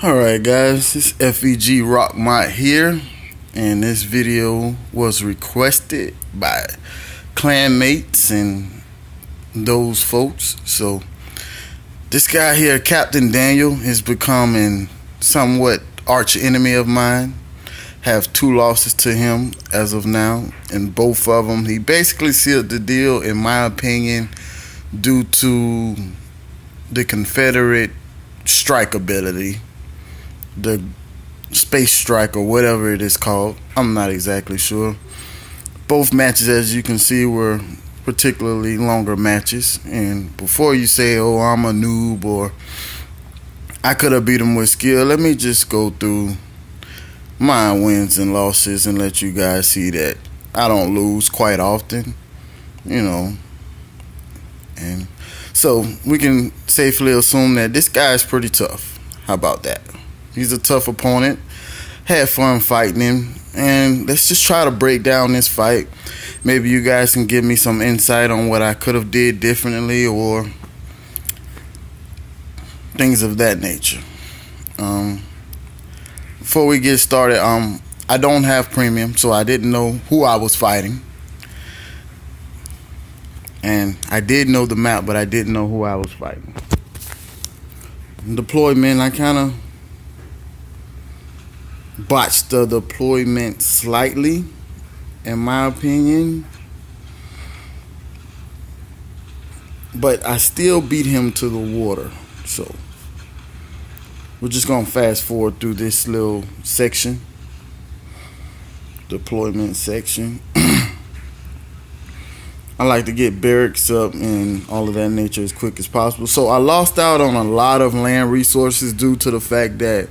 Alright guys, it's FEG Rockmont here, and this video was requested by clanmates and those folks. So this guy here, Captdaniel, is becoming somewhat arch enemy of mine. Have 2 losses to him as of now, and both of them he basically sealed the deal, in my opinion, due to the Confederate strike ability, the space strike or whatever it is called. I'm not exactly sure. Both matches, as you can see, were particularly longer matches, and before you say, oh, I'm a noob or I could have beat him with skill, let me just go through my wins and losses and let you guys see that I don't lose quite often, and so we can safely assume that this guy is pretty tough. How about that? He's a tough opponent. Had fun fighting him, and let's just try to break down this fight. Maybe you guys can give me some insight on what I could have did differently or things of that nature. Before we get started, I don't have premium, so I didn't know who I was fighting, and I did know the map, but I didn't know who I was fighting. Deployment, I kind of botched the deployment slightly, in my opinion, but I still beat him to the water. So we're just gonna fast forward through this little section, deployment section. I like to get barracks up and all of that nature as quick as possible. So I lost out on a lot of land resources due to the fact that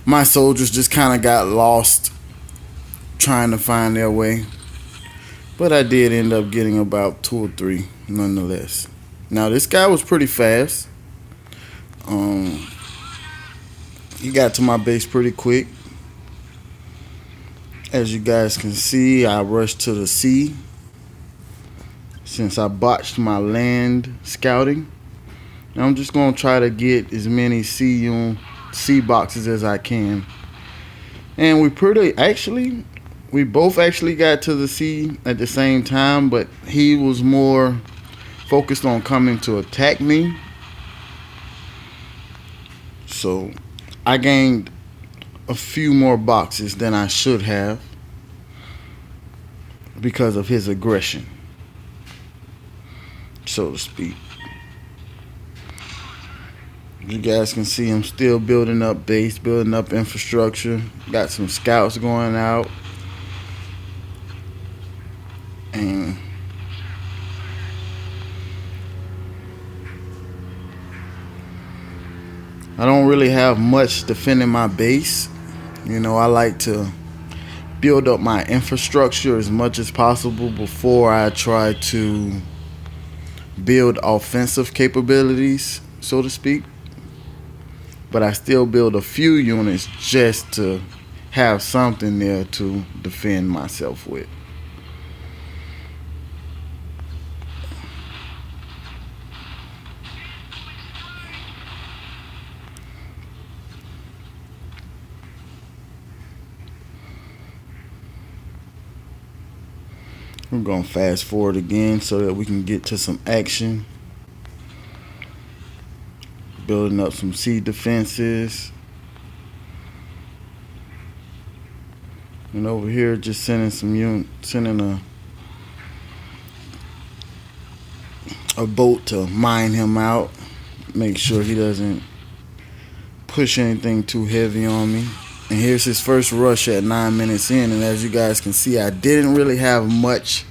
my soldiers just kind of got lost trying to find their way. But I did end up getting about 2 or 3 nonetheless. Now this guy was pretty fast. He got to my base pretty quick. As you guys can see, I rushed to the sea since I botched my land scouting. And I'm just going to try to get as many sea boxes as I can. And we both actually got to the sea at the same time, but he was more focused on coming to attack me. So I gained a few more boxes than I should have because of his aggression, so to speak. You guys can see I'm still building up base, building up infrastructure. Got some scouts going out. And I don't really have much defending my base. I like to build up my infrastructure as much as possible before I try to build offensive capabilities, so to speak. But I still build a few units just to have something there to defend myself with. We're going to fast forward again so that we can get to some action. Building up some sea defenses. And over here just sending a boat to mine him out. Make sure he doesn't push anything too heavy on me. And here's his first rush at 9 minutes in, and as you guys can see, I didn't really have much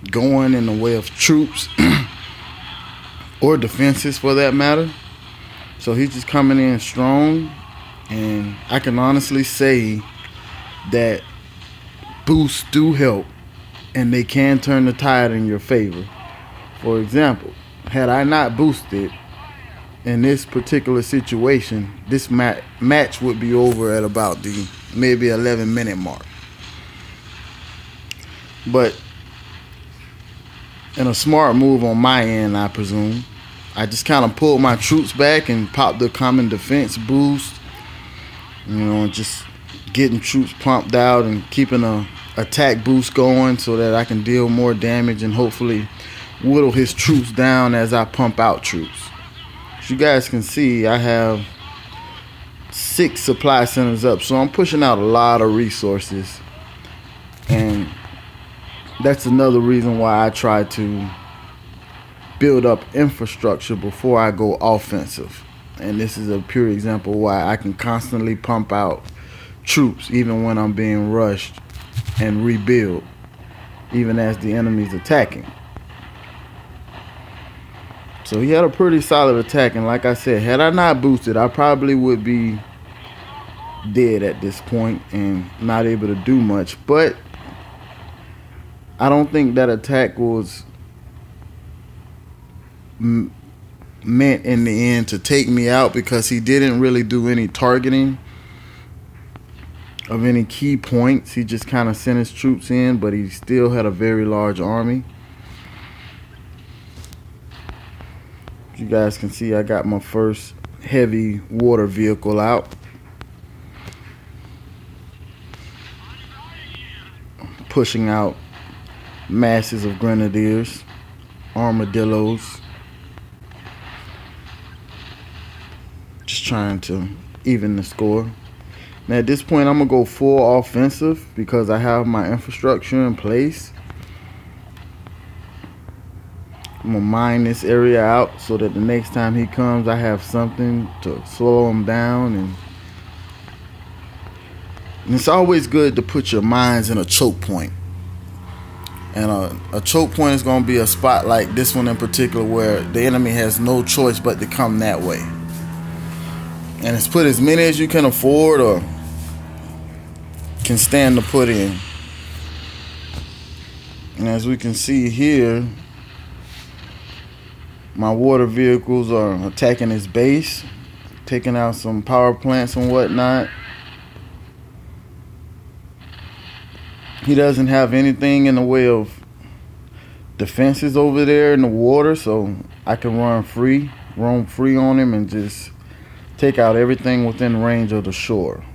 going in the way of troops or defenses for that matter. So he's just coming in strong, and I can honestly say that boosts do help, and they can turn the tide in your favor. For example, had I not boosted in this particular situation, this match would be over at about the maybe 11-minute mark. But in a smart move on my end, I presume, I just kind of pulled my troops back and popped the common defense boost Just getting troops pumped out and keeping a attack boost going so that I can deal more damage and hopefully whittle his troops down as I pump out troops. As you guys can see, I have 6 supply centers up, so I'm pushing out a lot of resources, and that's another reason why I try to build up infrastructure before I go offensive. And this is a pure example why I can constantly pump out troops even when I'm being rushed and rebuild even as the enemy's attacking. So he had a pretty solid attack, and like I said, had I not boosted, I probably would be dead at this point and not able to do much. But I don't think that attack was meant in the end to take me out, because he didn't really do any targeting of any key points. He just kind of sent his troops in, but he still had a very large army. You guys can see I got my first heavy water vehicle out. Pushing out masses of grenadiers, armadillos. Just trying to even the score. Now at this point I'm gonna go full offensive because I have my infrastructure in place. I'm gonna mine this area out so that the next time he comes I have something to slow him down. And it's always good to put your mines in a choke point. And a choke point is gonna be a spot like this one in particular where the enemy has no choice but to come that way. And it's put as many as you can afford or can stand to put in. And as we can see here, my water vehicles are attacking his base, taking out some power plants and whatnot. He doesn't have anything in the way of defenses over there in the water, so I can roam free on him and just take out everything within range of the shore,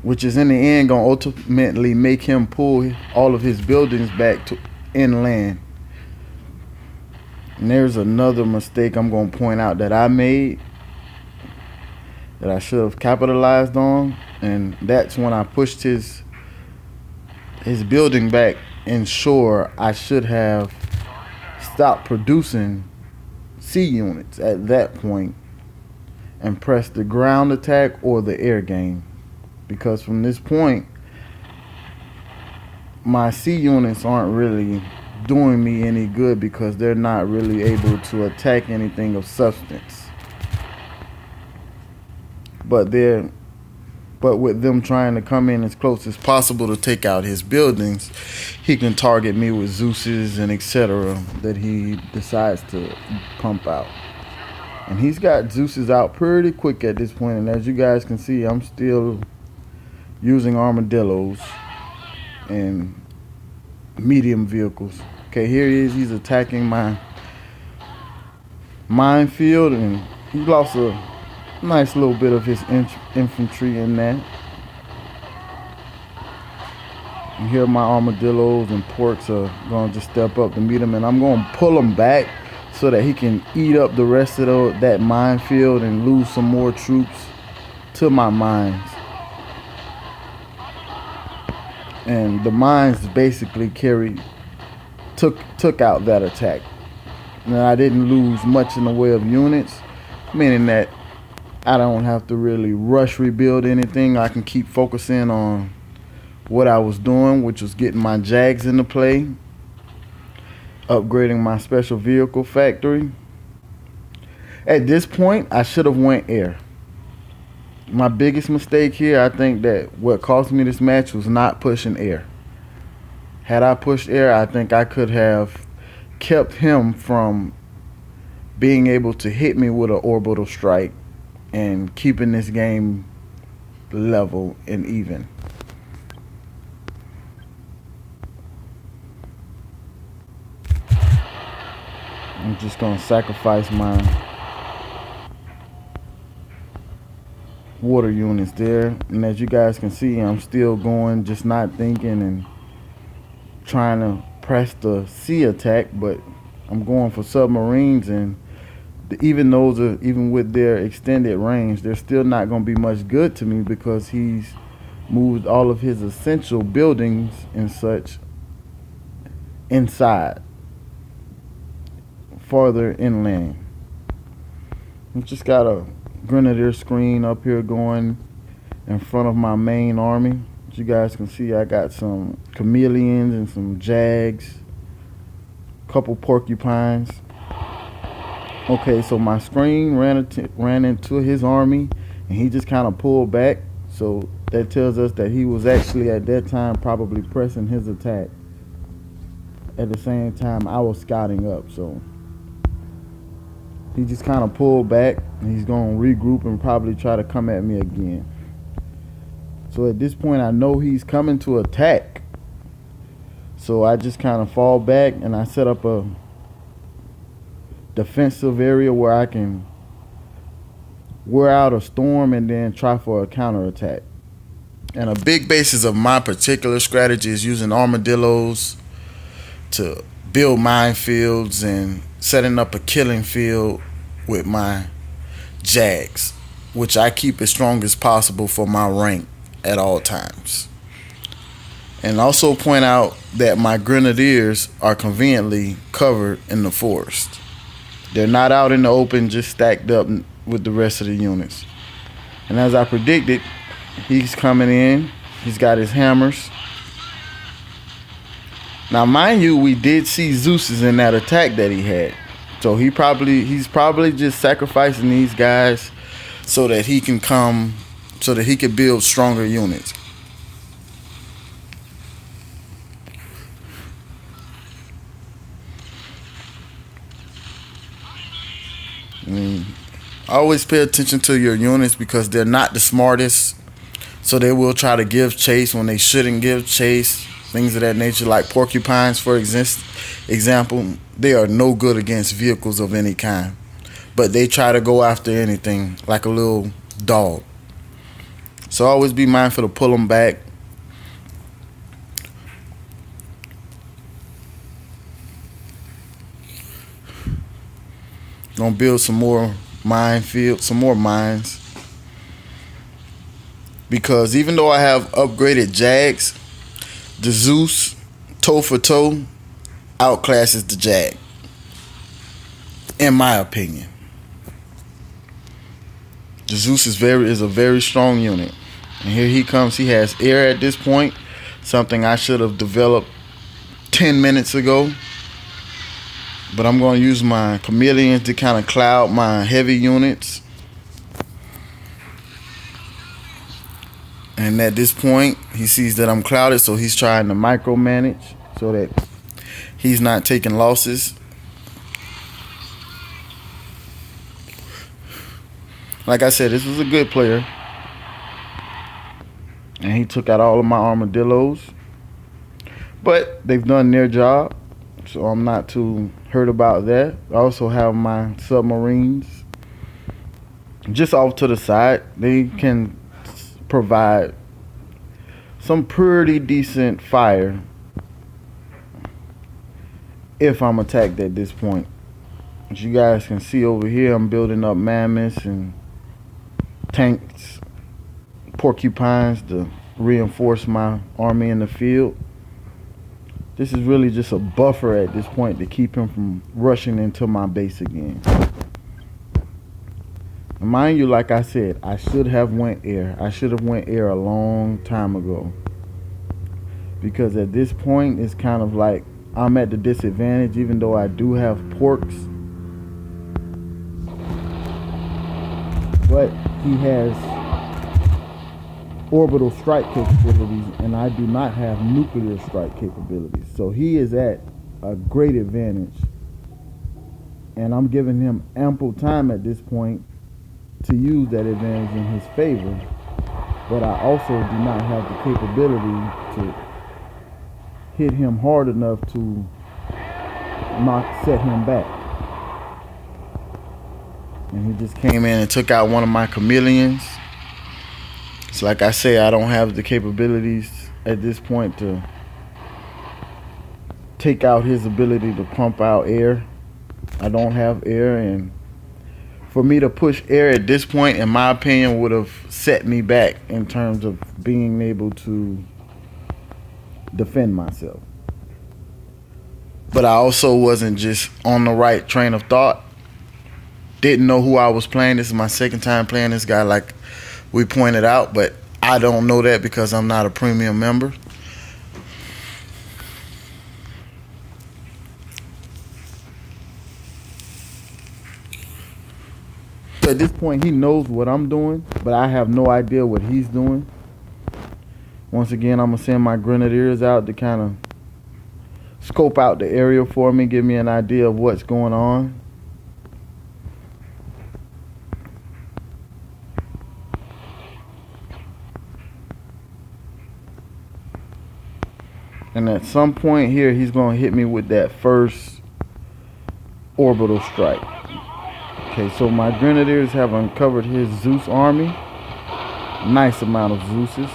which is in the end gonna ultimately make him pull all of his buildings back to inland. And there's another mistake I'm gonna point out that I made that I should have capitalized on, and that's when I pushed his building back inshore. I should have stopped producing sea units at that point and pressed the ground attack or the air game, because from this point my sea units aren't really doing me any good because they're not really able to attack anything of substance. But with them trying to come in as close as possible to take out his buildings, he can target me with Zeus's and etc. that he decides to pump out. And he's got Zeus's out pretty quick at this point. And as you guys can see, I'm still using armadillos and medium vehicles. Okay, here he is. He's attacking my minefield, and he lost a nice little bit of his infantry in that. And here my armadillos and porks are going to just step up to meet him, and I'm going to pull him back so that he can eat up the rest of that minefield and lose some more troops to my mines. And the mines basically took out that attack. And I didn't lose much in the way of units, meaning that I don't have to really rush rebuild anything. I can keep focusing on what I was doing, which was getting my Jags into play, upgrading my special vehicle factory. At this point, I should have went air. My biggest mistake here, I think that what cost me this match was not pushing air. Had I pushed air, I think I could have kept him from being able to hit me with an orbital strike and keeping this game level and even. I'm just gonna sacrifice my water units there. And as you guys can see, I'm still going, just not thinking and trying to press the sea attack, but I'm going for submarines. And even those are, even with their extended range, they're still not going to be much good to me because he's moved all of his essential buildings and such inside, farther inland. I've just got a grenadier screen up here going in front of my main army. As you guys can see, I got some chameleons and some jags, a couple porcupines. Okay, so my screen ran into his army, and he just kind of pulled back. So that tells us that he was actually at that time probably pressing his attack. At the same time, I was scouting up, so he just kind of pulled back, and he's going to regroup and probably try to come at me again. So at this point, I know he's coming to attack. So I just kind of fall back, and I set up a defensive area where I can wear out a storm and then try for a counterattack. And a big basis of my particular strategy is using armadillos to build minefields and setting up a killing field with my jags, which I keep as strong as possible for my rank at all times. And also point out that my grenadiers are conveniently covered in the forest. They're not out in the open, just stacked up with the rest of the units. And as I predicted, he's coming in. He's got his hammers. Now, mind you, we did see Zeus's in that attack that he had. So he's probably just sacrificing these guys so that he can come, so that he can build stronger units. I mean, always pay attention to your units because they're not the smartest. So they will try to give chase when they shouldn't give chase. Things of that nature, like porcupines, for example. They are no good against vehicles of any kind. But they try to go after anything like a little dog. So always be mindful to pull them back. Gonna build some more minefields, some more mines. Because even though I have upgraded Jags, the Zeus toe for toe outclasses the Jag, in my opinion. The Zeus is a very strong unit. And here he comes. He has air at this point, something I should have developed 10 minutes ago. But I'm going to use my chameleons to kind of cloud my heavy units. And at this point, he sees that I'm clouded, so he's trying to micromanage so that he's not taking losses. Like I said, this was a good player. And he took out all of my armadillos. But they've done their job, so I'm not too hurt about that. I also have my submarines just off to the side. They can provide some pretty decent fire if I'm attacked at this point. As you guys can see over here, I'm building up mammoths and tanks, porcupines to reinforce my army in the field. This is really just a buffer at this point to keep him from rushing into my base again. And mind you, like I said, I should have went air. I should have went air a long time ago. Because at this point, it's kind of like I'm at the disadvantage, even though I do have porks. But he has orbital strike capabilities, and I do not have nuclear strike capabilities. So he is at a great advantage. And I'm giving him ample time at this point to use that advantage in his favor. But I also do not have the capability to hit him hard enough to not set him back. And he just came in and took out one of my chameleons. So like I say, I don't have the capabilities at this point to take out his ability to pump out air. I don't have air, and for me to push air at this point, in my opinion, would have set me back in terms of being able to defend myself. But I also wasn't just on the right train of thought. Didn't know who I was playing. This is my second time playing this guy, like we pointed out, but I don't know that because I'm not a premium member. At this point, he knows what I'm doing, but I have no idea what he's doing. Once again, I'm going to send my grenadiers out to kind of scope out the area for me, give me an idea of what's going on. And at some point here, he's going to hit me with that first orbital strike. Okay, so my grenadiers have uncovered his Zeus army. Nice amount of Zeuses.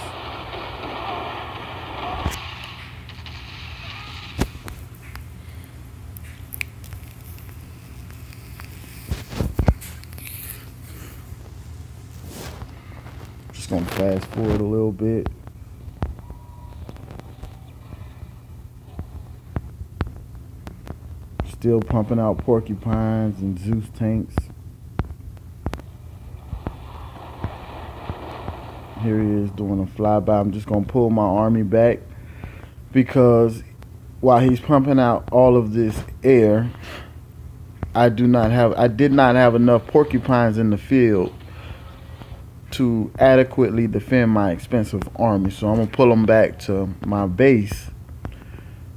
Just gonna fast forward a little bit. Still pumping out porcupines and Zeus tanks. Here he is doing a flyby. I'm just going to pull my army back because while he's pumping out all of this air, I did not have enough porcupines in the field to adequately defend my expensive army. So I'm going to pull them back to my base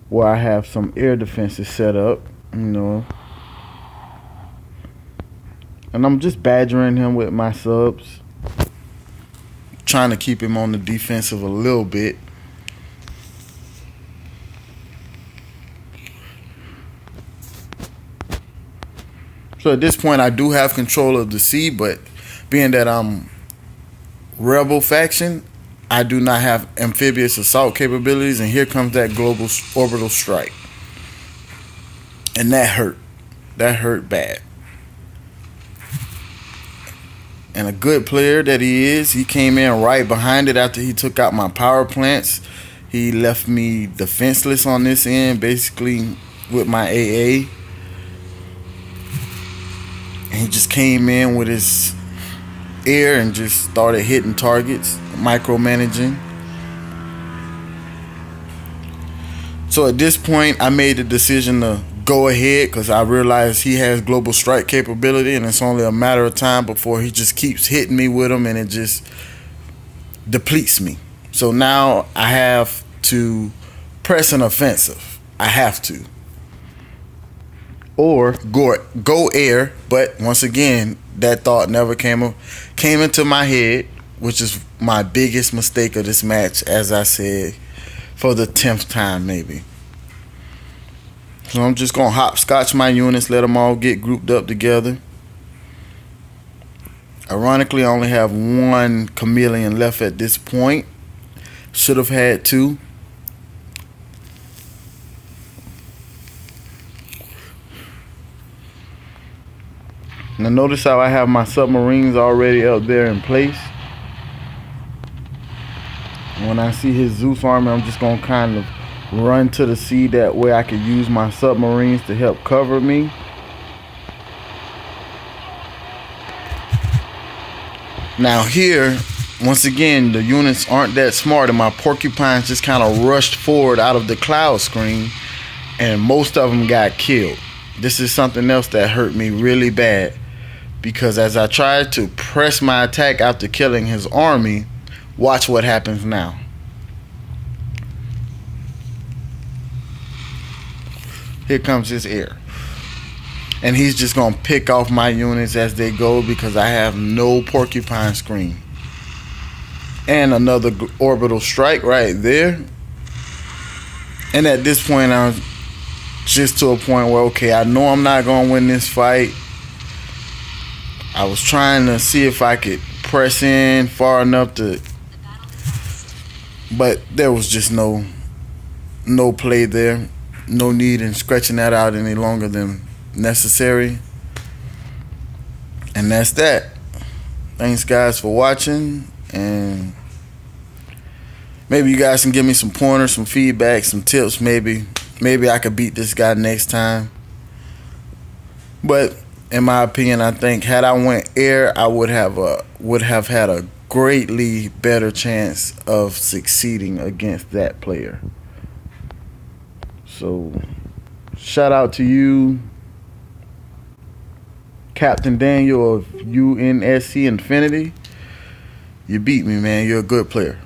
where I have some air defenses set up, you know. And I'm just badgering him with my subs, trying to keep him on the defensive a little bit. So at this point, I do have control of the sea, but being that I'm rebel faction, I do not have amphibious assault capabilities, and here comes that global orbital strike. And that hurt. That hurt bad. And a good player that he is, he came in right behind it after he took out my power plants. He left me defenseless on this end, basically with my AA. And he just came in with his air and just started hitting targets, micromanaging. So at this point, I made the decision to go ahead because I realized he has global strike capability, and it's only a matter of time before he just keeps hitting me with them and it just depletes me. So now I have to press an offensive. I have to. Or go air, but once again, that thought never came into my head, which is my biggest mistake of this match, as I said, for the 10th time maybe. So I'm just going to hopscotch my units, let them all get grouped up together. Ironically, I only have one chameleon left at this point. Should have had two. Now notice how I have my submarines already up there in place. When I see his Zeus army, I'm just going to kind of run to the sea. That way I can use my submarines to help cover me. Now here, once again, the units aren't that smart, and my porcupines just kind of rushed forward out of the cloud screen, and most of them got killed. This is something else that hurt me really bad, because as I tried to press my attack after killing his army, watch what happens now. Here comes his air. And he's just going to pick off my units as they go because I have no porcupine screen. And another orbital strike right there. And at this point, I'm just to a point where, okay, I know I'm not going to win this fight. I was trying to see if I could press in far enough to But there was just no play there. No need in stretching that out any longer than necessary. And that's that. Thanks, guys, for watching. And maybe you guys can give me some pointers, some feedback, some tips. Maybe I could beat this guy next time. But in my opinion, I think had I went air, I would have had a greatly better chance of succeeding against that player. So, shout out to you, Captdaniel of UNSC Infinity. You beat me, man. You're a good player.